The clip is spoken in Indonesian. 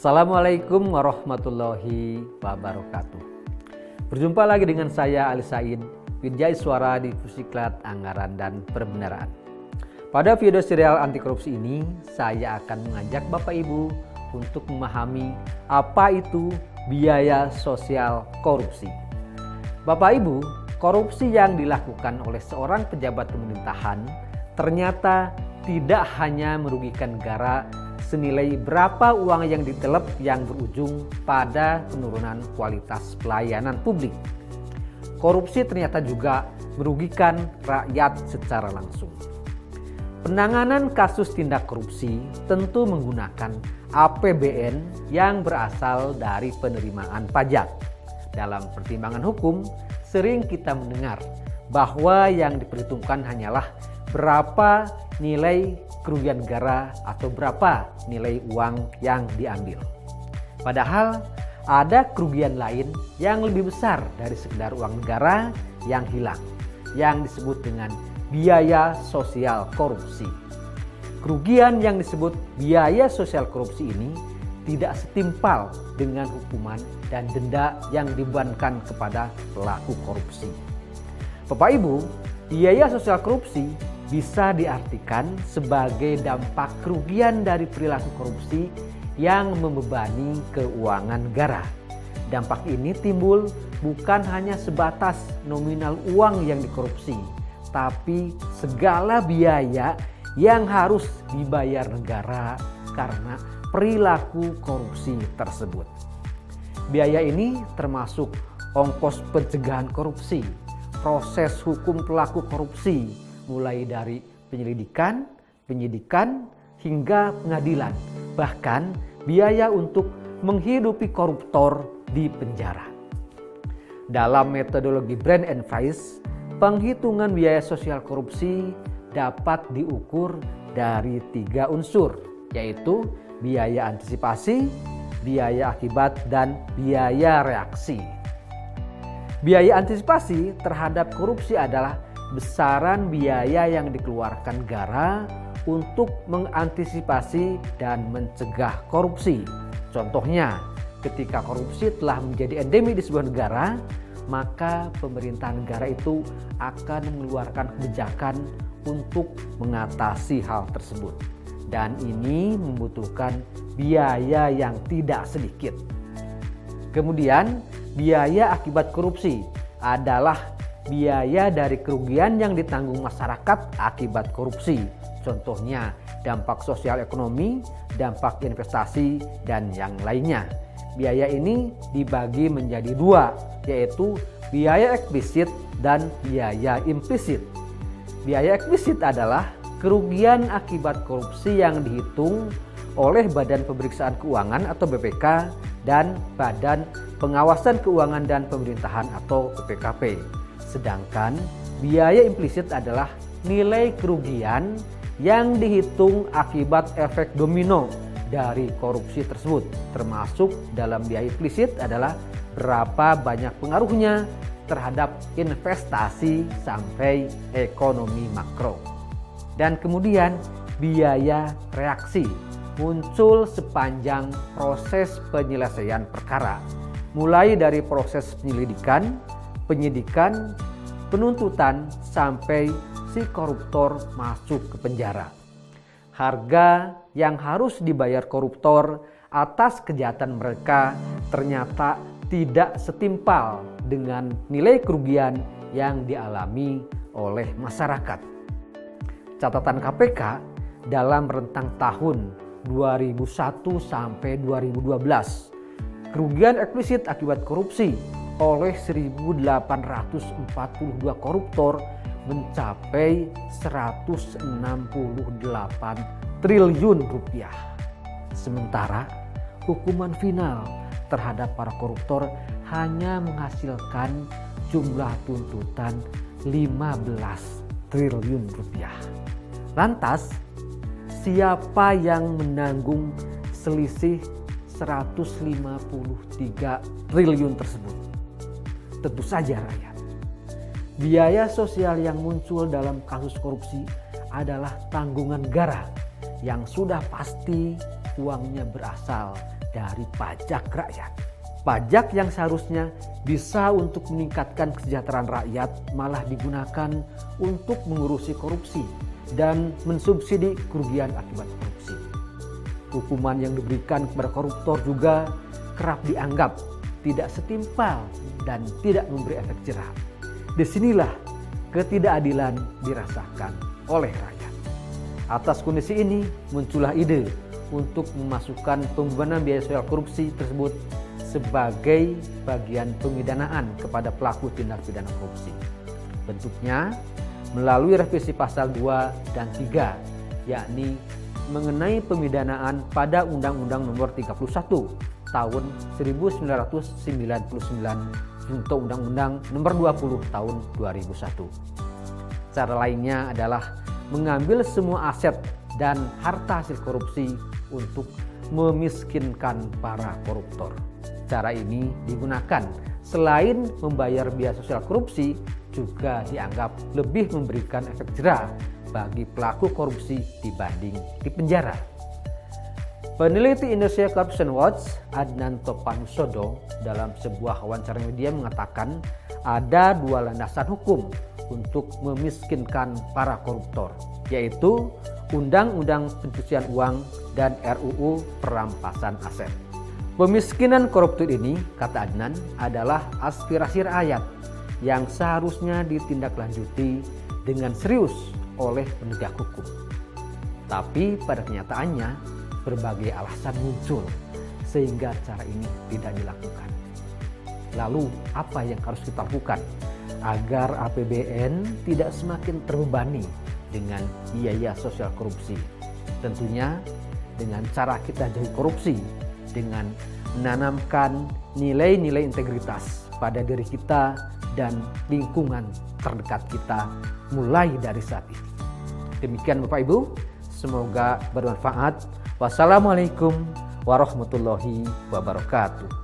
Assalamualaikum warahmatullahi wabarakatuh. Berjumpa lagi dengan saya Ali Said, Widjai Suara di Pusiklat Anggaran dan Perbendaharaan. Pada video serial anti korupsi ini, saya akan mengajak Bapak Ibu untuk memahami apa itu biaya sosial korupsi. Bapak Ibu, korupsi yang dilakukan oleh seorang pejabat pemerintahan ternyata tidak hanya merugikan negara senilai berapa uang yang ditelep yang berujung pada penurunan kualitas pelayanan publik. Korupsi ternyata juga merugikan rakyat secara langsung. Penanganan kasus tindak korupsi tentu menggunakan APBN yang berasal dari penerimaan pajak. Dalam pertimbangan hukum, sering kita mendengar bahwa yang diperhitungkan hanyalah berapa nilai kerugian negara atau berapa nilai uang yang diambil. Padahal ada kerugian lain yang lebih besar dari sekedar uang negara yang hilang, yang disebut dengan biaya sosial korupsi. Kerugian yang disebut biaya sosial korupsi ini tidak setimpal dengan hukuman dan denda yang dibebankan kepada pelaku korupsi. Bapak Ibu, biaya sosial korupsi bisa diartikan sebagai dampak kerugian dari perilaku korupsi yang membebani keuangan negara. Dampak ini timbul bukan hanya sebatas nominal uang yang dikorupsi, tapi segala biaya yang harus dibayar negara karena perilaku korupsi tersebut. Biaya ini termasuk ongkos pencegahan korupsi, proses hukum pelaku korupsi, mulai dari penyelidikan, penyidikan, hingga pengadilan. Bahkan biaya untuk menghidupi koruptor di penjara. Dalam metodologi Brand and Price, penghitungan biaya sosial korupsi dapat diukur dari 3 unsur, yaitu biaya antisipasi, biaya akibat, dan biaya reaksi. Biaya antisipasi terhadap korupsi adalah besaran biaya yang dikeluarkan negara untuk mengantisipasi dan mencegah korupsi. Contohnya, ketika korupsi telah menjadi endemi di sebuah negara, maka pemerintah negara itu akan mengeluarkan kebijakan untuk mengatasi hal tersebut. Dan ini membutuhkan biaya yang tidak sedikit. Kemudian, biaya akibat korupsi adalah biaya dari kerugian yang ditanggung masyarakat akibat korupsi. Contohnya dampak sosial ekonomi, dampak investasi, dan yang lainnya. Biaya ini dibagi menjadi 2, yaitu biaya eksplisit dan biaya implisit. Biaya eksplisit adalah kerugian akibat korupsi yang dihitung oleh Badan Pemeriksaan Keuangan atau BPK dan Badan Pengawasan Keuangan dan Pemerintahan atau BPKP. Sedangkan biaya implisit adalah nilai kerugian yang dihitung akibat efek domino dari korupsi tersebut. Termasuk dalam biaya implisit adalah berapa banyak pengaruhnya terhadap investasi sampai ekonomi makro. Dan kemudian biaya reaksi muncul sepanjang proses penyelesaian perkara. Mulai dari proses penyelidikan, penyidikan, penuntutan, sampai si koruptor masuk ke penjara. Harga yang harus dibayar koruptor atas kejahatan mereka ternyata tidak setimpal dengan nilai kerugian yang dialami oleh masyarakat. Catatan KPK dalam rentang tahun 2001 sampai 2012, kerugian eksplisit akibat korupsi oleh 1.842 koruptor mencapai 168 triliun rupiah. Sementara hukuman final terhadap para koruptor hanya menghasilkan jumlah tuntutan 15 triliun rupiah. Lantas, siapa yang menanggung selisih 153 triliun tersebut? Tentu saja rakyat. Biaya sosial yang muncul dalam kasus korupsi adalah tanggungan negara yang sudah pasti uangnya berasal dari pajak rakyat. Pajak yang seharusnya bisa untuk meningkatkan kesejahteraan rakyat malah digunakan untuk mengurusi korupsi dan mensubsidi kerugian akibat korupsi. Hukuman yang diberikan kepada koruptor juga kerap dianggap tidak setimpal dan tidak memberi efek jerah. Disinilah ketidakadilan dirasakan oleh rakyat. Atas kondisi ini muncullah ide untuk memasukkan pembebanan biaya sosial korupsi tersebut sebagai bagian pemidanaan kepada pelaku tindak pidana korupsi. Bentuknya melalui revisi pasal 2 dan 3, yakni mengenai pemidanaan pada Undang-Undang Nomor 31 Tahun 1999 untuk Undang-Undang Nomor 20 Tahun 2001. Cara lainnya adalah mengambil semua aset dan harta hasil korupsi untuk memiskinkan para koruptor. Cara ini digunakan selain membayar biaya sosial korupsi, juga dianggap lebih memberikan efek jerah bagi pelaku korupsi dibanding dipenjara. Peneliti Indonesia Corruption Watch, Adnan Topanusodo, dalam sebuah wawancara media mengatakan ada dua landasan hukum untuk memiskinkan para koruptor, yaitu Undang-Undang Pencucian Uang dan RUU Perampasan Aset. Pemiskinan koruptor ini, kata Adnan, adalah aspirasi rakyat yang seharusnya ditindaklanjuti dengan serius oleh penegak hukum. Tapi pada kenyataannya berbagai alasan muncul sehingga cara ini tidak dilakukan. Lalu apa yang harus kita lakukan agar APBN tidak semakin terbebani dengan biaya sosial korupsi? Tentunya dengan cara kita jauhi korupsi, dengan menanamkan nilai-nilai integritas pada diri kita dan lingkungan terdekat kita mulai dari saat ini. Demikian Bapak Ibu, semoga bermanfaat. Wassalamualaikum warahmatullahi wabarakatuh.